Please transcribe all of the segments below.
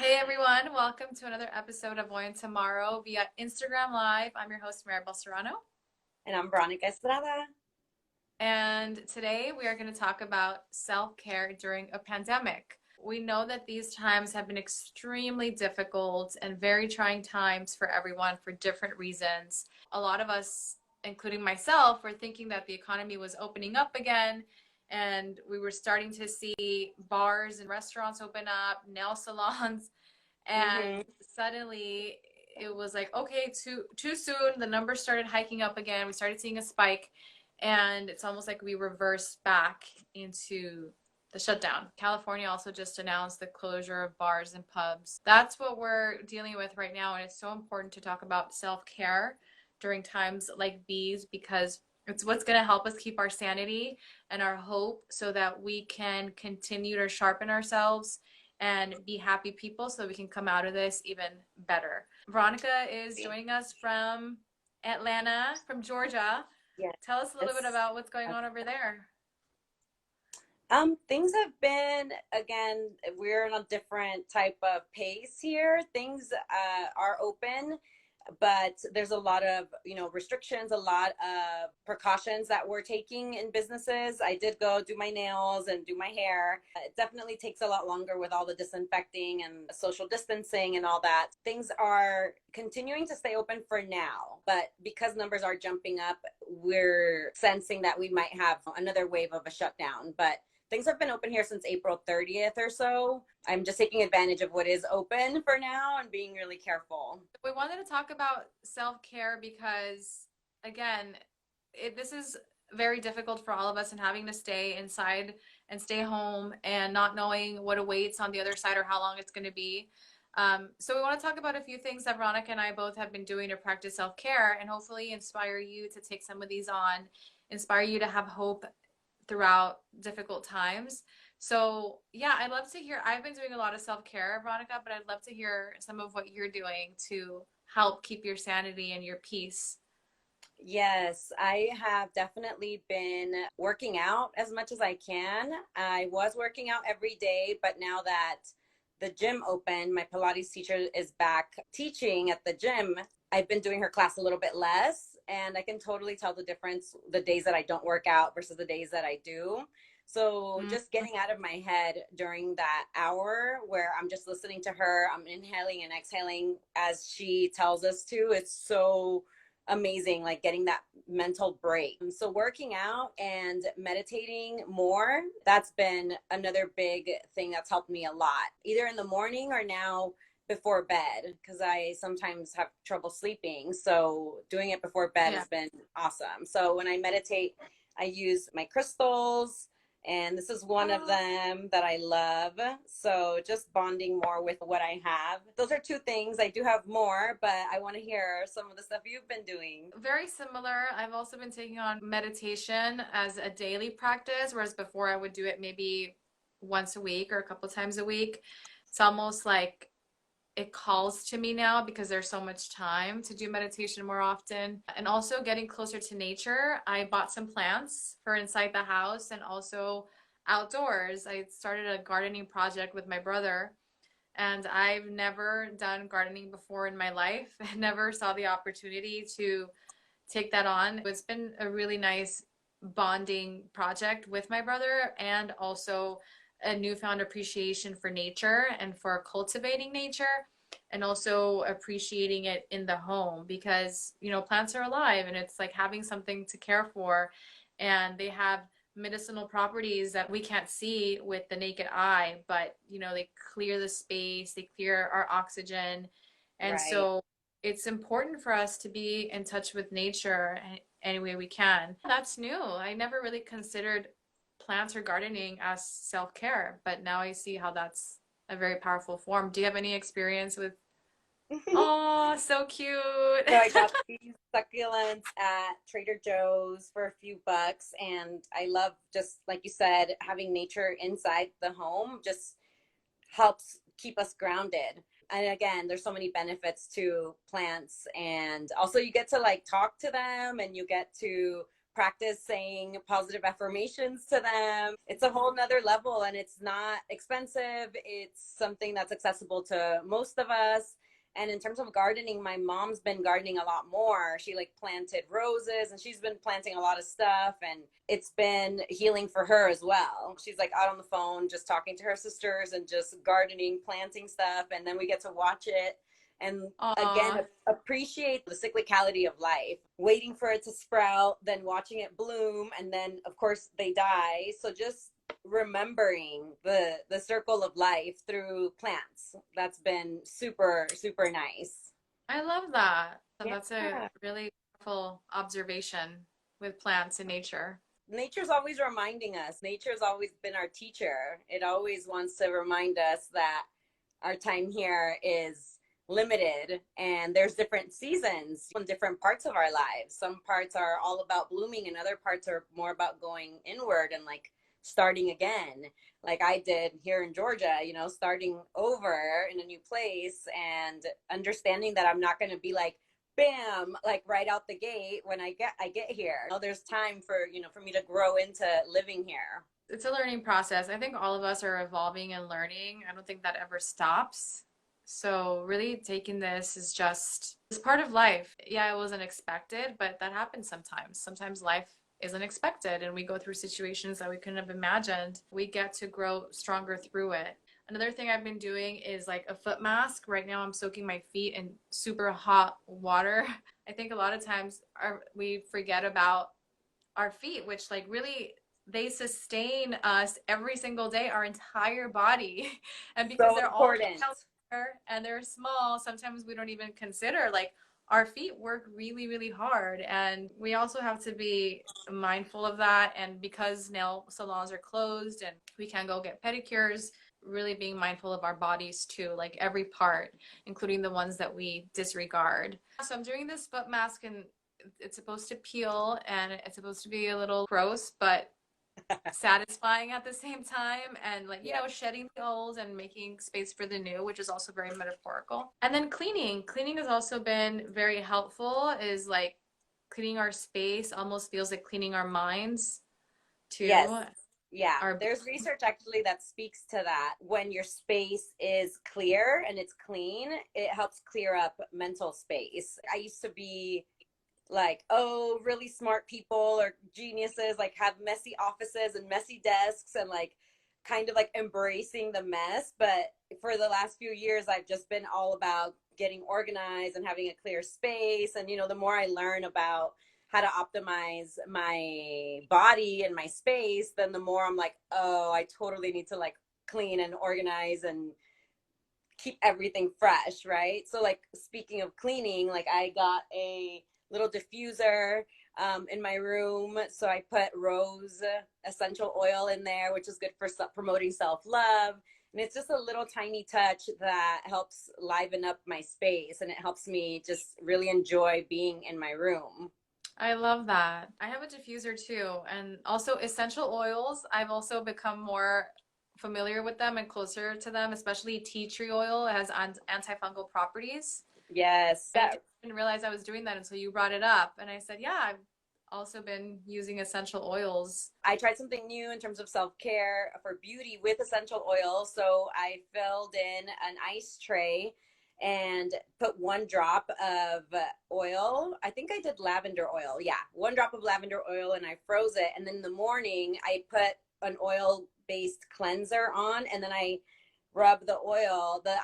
Hey everyone, welcome to another episode of Hoy and Tomorrow via Instagram Live. I'm your host, Maribel Serrano. And I'm Veronica Estrada. And today we are going to talk about self-care during a pandemic. We know that these times have been extremely difficult and very trying times for everyone for different reasons. A lot of us, including myself, were thinking that the economy was opening up again and we were starting to see bars and restaurants open up, nail salons, and hmm suddenly it was like, okay, too soon. The numbers started hiking up again. We started seeing a spike, and it's almost like we reversed back into the shutdown. California also just announced the closure of bars and pubs. That's what we're dealing with right now, and it's so important to talk about self-care during times like these because it's what's going to help us keep our sanity and our hope so that we can continue to sharpen ourselves and be happy people so we can come out of this even better. Veronica is joining us from Atlanta, from Georgia. Tell us a little bit Yes. about what's going on over there. Things have been, again, we're in a different type of pace here. Things are open, but there's a lot of, restrictions, a lot of precautions that we're taking in businesses. I did go do my nails and do my hair. It definitely takes a lot longer with all the disinfecting and social distancing and all that. Things are continuing to stay open for now, but because numbers are jumping up, we're sensing that we might have another wave of a shutdown. But things have been open here since April 30th or so. I'm just taking advantage of what is open for now and being really careful. We wanted to talk about self-care because, again, this is very difficult for all of us and having to stay inside and stay home and not knowing what awaits on the other side or how long it's going to be. So we want to talk about a few things that Veronica and I both have been doing to practice self-care and hopefully inspire you to take some of these on, inspire you to have hope throughout difficult times. So, yeah, I'd love to hear. I've been doing a lot of self-care, Veronica, but I'd love to hear some of what you're doing to help keep your sanity and your peace. Yes, I have definitely been working out as much as I can. I was working out every day, but now that the gym opened, my Pilates teacher is back teaching at the gym. I've been doing her class a little bit less, and I can totally tell the difference the days that I don't work out versus the days that I do. So Mm. just getting out of my head during that hour where I'm just listening to her, I'm inhaling and exhaling as she tells us to. It's so amazing, like getting that mental break. So working out and meditating more, that's been another big thing that's helped me a lot, either in the morning or now before bed, because I sometimes have trouble sleeping. So doing it before bed Yeah. has been awesome. So when I meditate, I use my crystals, and this is one of Oh, them that I love. So just bonding more with what I have. Those are two things. I do have more, but I want to hear some of the stuff you've been doing. very similar. I've also been taking on meditation as a daily practice, whereas before I would do it maybe once a week or a couple times a week. It's almost like it calls to me now because there's so much time to do meditation more often. And also getting closer to nature. I bought some plants for inside the house and also outdoors. I started a gardening project with my brother, and I've never done gardening before in my life. I never saw the opportunity to take that on. It's been a really nice bonding project with my brother and also a newfound appreciation for nature and for cultivating nature and also appreciating it in the home because plants are alive and it's like having something to care for, and they have medicinal properties that we can't see with the naked eye, but they clear the space, they clear our oxygen. And Right. so it's important for us to be in touch with nature any way we can. That's new. I never really considered plants or gardening as self-care, but now I see how that's a very powerful form. Do you have any experience with? Oh, so cute. So I got these succulents at Trader Joe's for a few bucks, and I love, just like you said, having nature inside the home just helps keep us grounded. And again, there's so many benefits to plants, and also you get to like talk to them and you get to practice saying positive affirmations to them. It's a whole nother level, and it's not expensive. It's something that's accessible to most of us. And in terms of gardening, my mom's been gardening a lot more. She like planted roses, and she's been planting a lot of stuff, and it's been healing for her as well. She's like out on the phone just talking to her sisters and just gardening, planting stuff, and then we get to watch it and again Aw. appreciate the cyclicality of life, waiting for it to sprout, then watching it bloom, and then of course they die. So just remembering the circle of life through plants, that's been super super nice. I love that. So that's a Yeah, really powerful observation with plants and nature. nature's always reminding us. Nature's always been our teacher. It always wants to remind us that our time here is limited, and there's different seasons in different parts of our lives. Some parts are all about blooming, and other parts are more about going inward and like starting again, like I did here in Georgia, you know, starting over in a new place and understanding that I'm not going to be like bam, like right out the gate when I get here. You know, there's time for, you know, for me to grow into living here. It's a learning process. I think all of us are evolving and learning. I don't think that ever stops. So really taking this is just it's part of life. Yeah, it wasn't expected, but that happens sometimes. Sometimes life isn't expected and we go through situations that we couldn't have imagined. We get to grow stronger through it. Another thing I've been doing is like a foot mask. Right now I'm soaking my feet in super hot water. I think a lot of times we forget about our feet, which like really they sustain us every single day, our entire body. And because So they're all important. and they're small, sometimes we don't even consider like our feet work really, really hard. And we also have to be mindful of that. And because nail salons are closed and we can't go get pedicures, really being mindful of our bodies too, like every part, including the ones that we disregard. So I'm doing this foot mask and it's supposed to peel and it's supposed to be a little gross, but satisfying at the same time, and like you Yeah. know shedding the old and making space for the new, which is also very metaphorical. And then cleaning has also been very helpful, is like cleaning our space almost feels like cleaning our minds Yes. too. Yeah, Our there's research actually that speaks to that. When your space is clear and it's clean, it helps clear up mental space. I used to be like, oh, really smart people or geniuses like have messy offices and messy desks and like kind of like embracing the mess. But for the last few years, I've just been all about getting organized and having a clear space. And, you know, the more I learn about how to optimize my body and my space, then the more I'm like, oh, I totally need to like clean and organize and keep everything fresh, right? So like speaking of cleaning, like I got a little diffuser in my room. So I put rose essential oil in there, which is good for promoting self-love. And it's just a little tiny touch that helps liven up my space, and it helps me just really enjoy being in my room. I love that. I have a diffuser too, and also essential oils. I've also become more familiar with them and closer to them, especially tea tree oil. It has antifungal properties. Yes. I didn't realize I was doing that until you brought it up. And I said, yeah, I've also been using essential oils. I tried something new in terms of self-care for beauty with essential oils. So I filled in an ice tray and put one drop of oil. I think I did lavender oil. Yeah, one drop of lavender oil, and I froze it. And then in the morning, I put an oil-based cleanser on, and then I rub the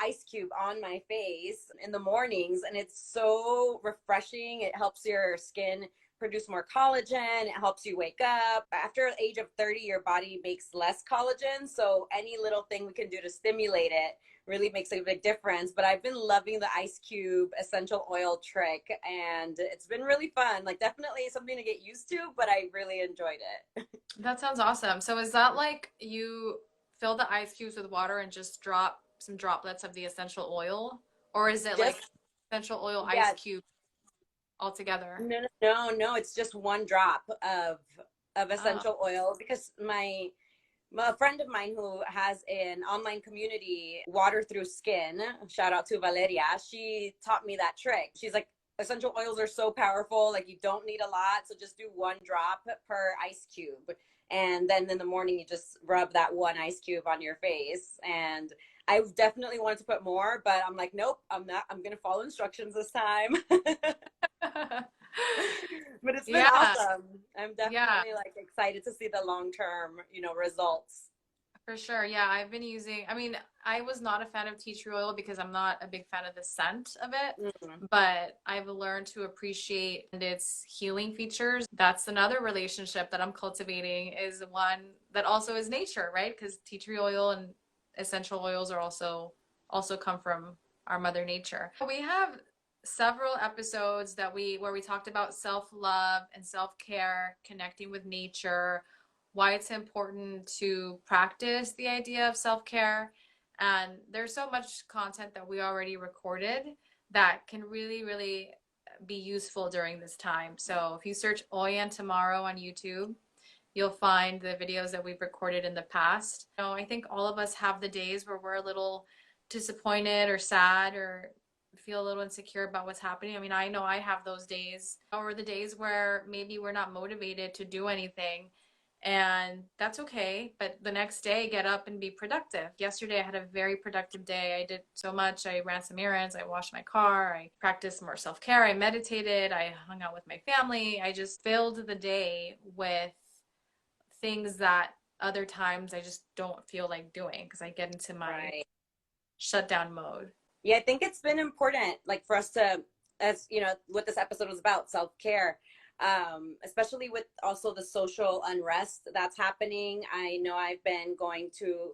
ice cube on my face in the mornings, and it's so refreshing. It helps your skin produce more collagen. It helps you wake up. After the age of 30, your body makes less collagen. So any little thing we can do to stimulate it really makes a big difference. But I've been loving the ice cube essential oil trick, and it's been really fun. Like definitely something to get used to, but I really enjoyed it. That sounds awesome. So is that like you fill the ice cubes with water and just drop some droplets of the essential oil? Or is it like Just, essential oil ice yeah, cube altogether? no. It's just one drop of Oh, essential oil, because a friend of mine who has an online community, Water Through Skin, shout out to Valeria, she taught me that trick. She's like, essential oils are so powerful. Like you don't need a lot. So just do one drop per ice cube. And then in the morning, you just rub that one ice cube on your face. And I definitely wanted to put more, but I'm like, nope, I'm not. I'm going to follow instructions this time. But it's been Yeah, awesome. I'm yeah. definitely like excited to see the long-term, results. For sure. Yeah, I've been using, I mean, I was not a fan of tea tree oil because I'm not a big fan of the scent of it, Mm, but I've learned to appreciate its healing features. That's another relationship that I'm cultivating is one that also is nature, right? Because tea tree oil and essential oils are also come from our mother nature. We have several episodes that we where we talked about self-love and self-care, connecting with nature, why it's important to practice the idea of self-care. And there's so much content that we already recorded that can really, really be useful during this time. So if you search Oyan Tomorrow on YouTube, you'll find the videos that we've recorded in the past. I think all of us have the days where we're a little disappointed or sad or feel a little insecure about what's happening. I mean, I know I have those days, or the days where maybe we're not motivated to do anything, and that's okay. But the next day, get up and be productive. Yesterday, I had a very productive day. I did so much. I ran some errands, I washed my car, I practiced more self care, I meditated, I hung out with my family. I just filled the day with things that other times I just don't feel like doing because I get into my right. shutdown mode. Yeah, I think it's been important, like for us to, as what this episode was about, self-care, especially with also the social unrest that's happening. I know I've been going to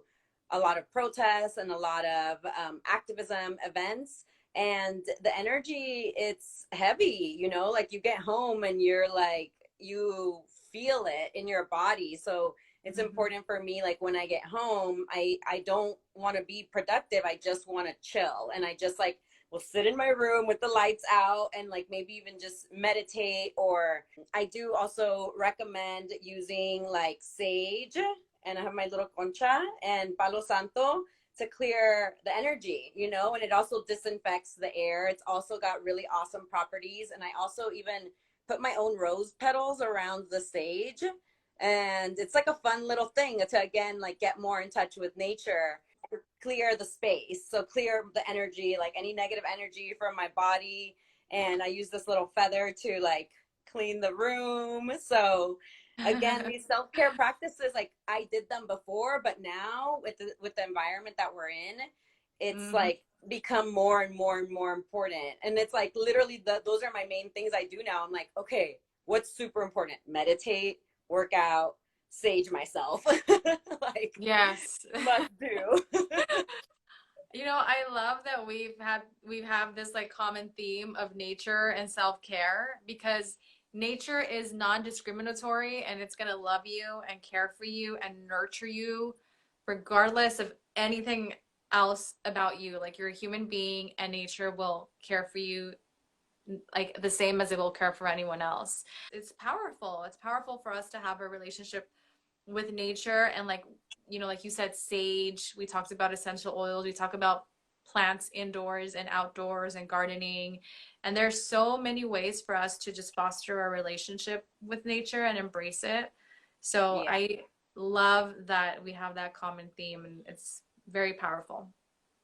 a lot of protests and a lot of activism events, and the energy, it's heavy, like you get home and you're like, you feel it in your body. So it's Mm-hmm. important for me, like when I get home, I don't want to be productive. I just want to chill, and I just like will sit in my room with the lights out and like maybe even just meditate. Or I do also recommend using like sage, and I have my little concha and palo santo to clear the energy, and it also disinfects the air. It's also got really awesome properties. And I also even put my own rose petals around the sage, and it's like a fun little thing to again like get more in touch with nature, clear the space, so clear the energy, like any negative energy from my body. And I use this little feather to like clean the room. So again, these self-care practices, like I did them before, but now with the environment that we're in, it's Mm-hmm. like become more and more and more important. And it's like literally those are my main things I do now. I'm like, okay, what's super important? Meditate, work out, sage myself. Like Yes. must do. I love that we have this like common theme of nature and self-care because nature is non-discriminatory and it's going to love you and care for you and nurture you regardless of anything else about you. Like you're a human being and nature will care for you like the same as it will care for anyone else. It's powerful. It's powerful for us to have a relationship with nature and like you said, sage. We talked about essential oils. We talk about plants indoors and outdoors and gardening. And there's so many ways for us to just foster our relationship with nature and embrace it. So Yeah. I love that we have that common theme and it's very powerful.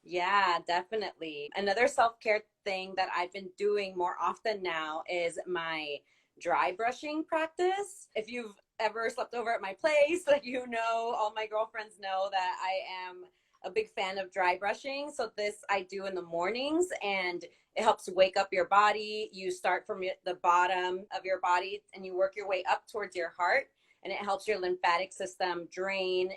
Yeah, definitely. Another self-care thing that I've been doing more often now is my dry brushing practice. If you've ever slept over at my place, like all my girlfriends know that I am a big fan of dry brushing. So this I do in the mornings, and it helps wake up your body. You start from the bottom of your body and you work your way up towards your heart, and it helps your lymphatic system drain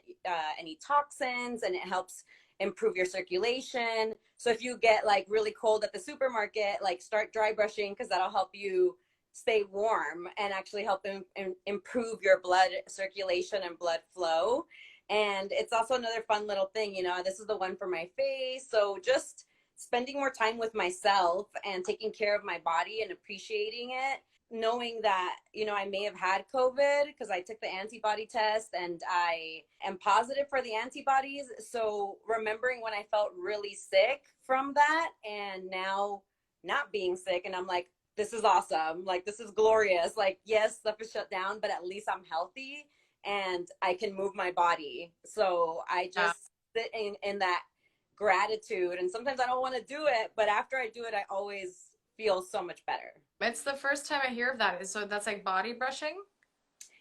any toxins, and it helps improve your circulation. So if you get like really cold at the supermarket, like start dry brushing, because that'll help you stay warm and actually help improve your blood circulation and blood flow. And it's also another fun little thing, this is the one for my face. So just spending more time with myself and taking care of my body and appreciating it, knowing that I may have had COVID because I took the antibody test and I am positive for the antibodies. So remembering when I felt really sick from that, and now not being sick, and I'm like, this is awesome. Like, this is glorious. Like, yes, stuff is shut down, but at least I'm healthy and I can move my body. So I Yeah. just sit in that gratitude. And sometimes I don't want to do it, but after I do it, I always feel so much better. It's the first time I hear of that. So that's like body brushing?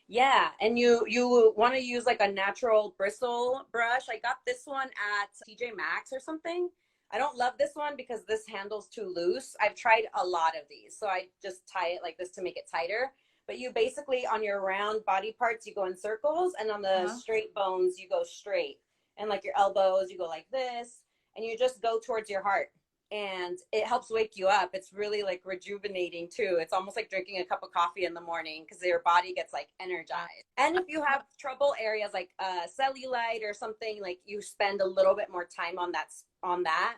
Yeah, and you want to use like a natural bristle brush. I got this one at TJ Maxx or something. I don't love this one because this handle's too loose. I've tried a lot of these, so I just tie it like this to make it tighter. But you basically, on your round body parts, you go in circles, and on the Uh-huh. straight bones, you go straight. And like your elbows, you go like this, and you just go towards your heart. And it helps wake you up. It's really like rejuvenating too. It's almost like drinking a cup of coffee in the morning because your body gets like energized. And if you have trouble areas like cellulite or something, like you spend a little bit more time on that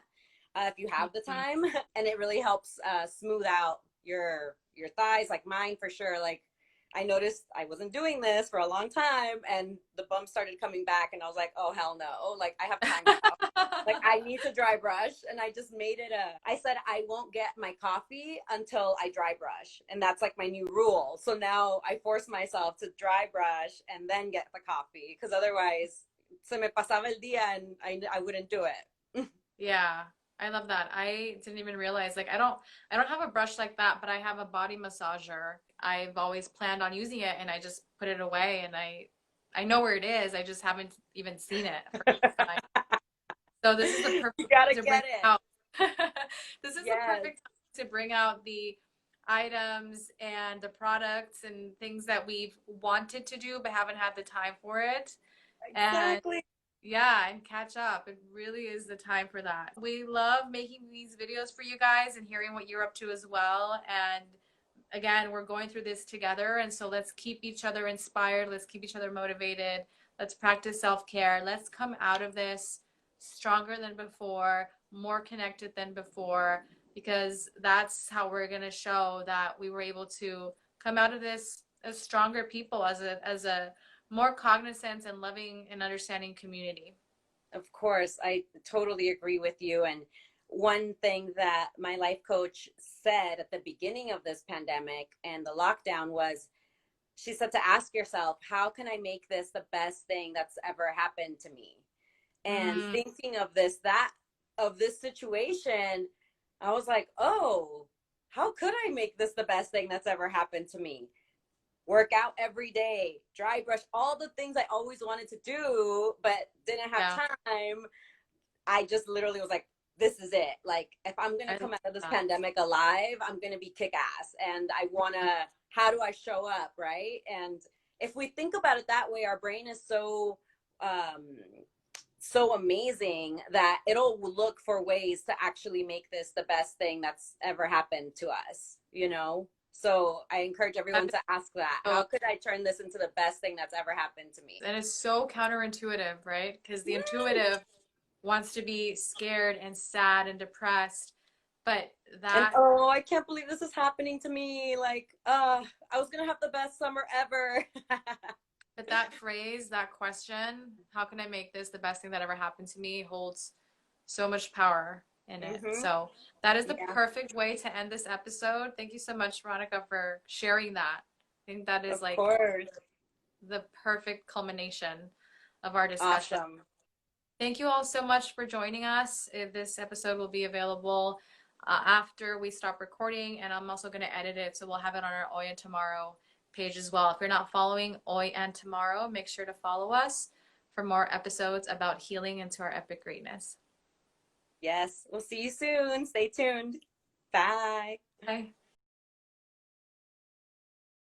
if you have the Mhm. time, and it really helps smooth out your thighs, like mine for sure. Like, I noticed I wasn't doing this for a long time, and the bumps started coming back, and I was like, oh hell no, like I have time now. Like, I need to dry brush, and I just made it I said I won't get my coffee until I dry brush, and that's like my new rule. So now I force myself to dry brush and then get the coffee, because otherwise se me pasaba el día and I wouldn't do it. Yeah, I love that. I didn't even realize I don't have a brush like that, but I have a body massager. I've always planned on using it and I just put it away and I know where it is. I just haven't even seen it for time. So this is the You perfect gotta time to bring get it it. out. This is the Yes, perfect time to bring out the items and the products and things that we've wanted to do but haven't had the time for it. And exactly. yeah, and catch up. It really is the time for that. We love making these videos for you guys and hearing what you're up to as well. And again, we're going through this together. And so let's keep each other inspired. Let's keep each other motivated. Let's practice self care. Let's come out of this stronger than before, more connected than before, because that's how we're going to show that we were able to come out of this as stronger people, as a more cognizant and loving and understanding community. Of course, I totally agree with you. And one thing that my life coach said at the beginning of this pandemic and the lockdown was, she said to ask yourself, how can I make this the best thing that's ever happened to me? And Mm, thinking of this situation, I was like, oh, how could I make this the best thing that's ever happened to me? Work out every day, dry brush, all the things I always wanted to do, but didn't have yeah, time. I just literally was like, this is it. Like, if I'm going to I love come out of this that. pandemic alive, I'm going to be kick ass. And I want to, how do I show up? Right. And if we think about it that way, our brain is um, so amazing that it'll look for ways to actually make this the best thing that's ever happened to us, you know? So I encourage That everyone is to ask that. How so, could I turn this into the best thing that's ever happened to me? that is so counterintuitive, right? Because the intuitive wants to be scared and sad and depressed, but And that oh, I can't believe this is happening to me. Like, I was gonna have the best summer ever. but that phrase, that question, how can I make this the best thing that ever happened to me, holds so much power in it. Hmm. So that is the Yeah, perfect way to end this episode. Thank you so much, Veronica, for sharing that. I think that is of like course. the perfect culmination of our discussion. Awesome. Thank you all so much for joining us. This episode will be available after we stop recording, and I'm also going to edit it, so we'll have it on our Oi and Tomorrow page as well. If you're not following Oi and Tomorrow, make sure to follow us for more episodes about healing into our epic greatness. Yes, we'll see you soon. Stay tuned. Bye. Bye.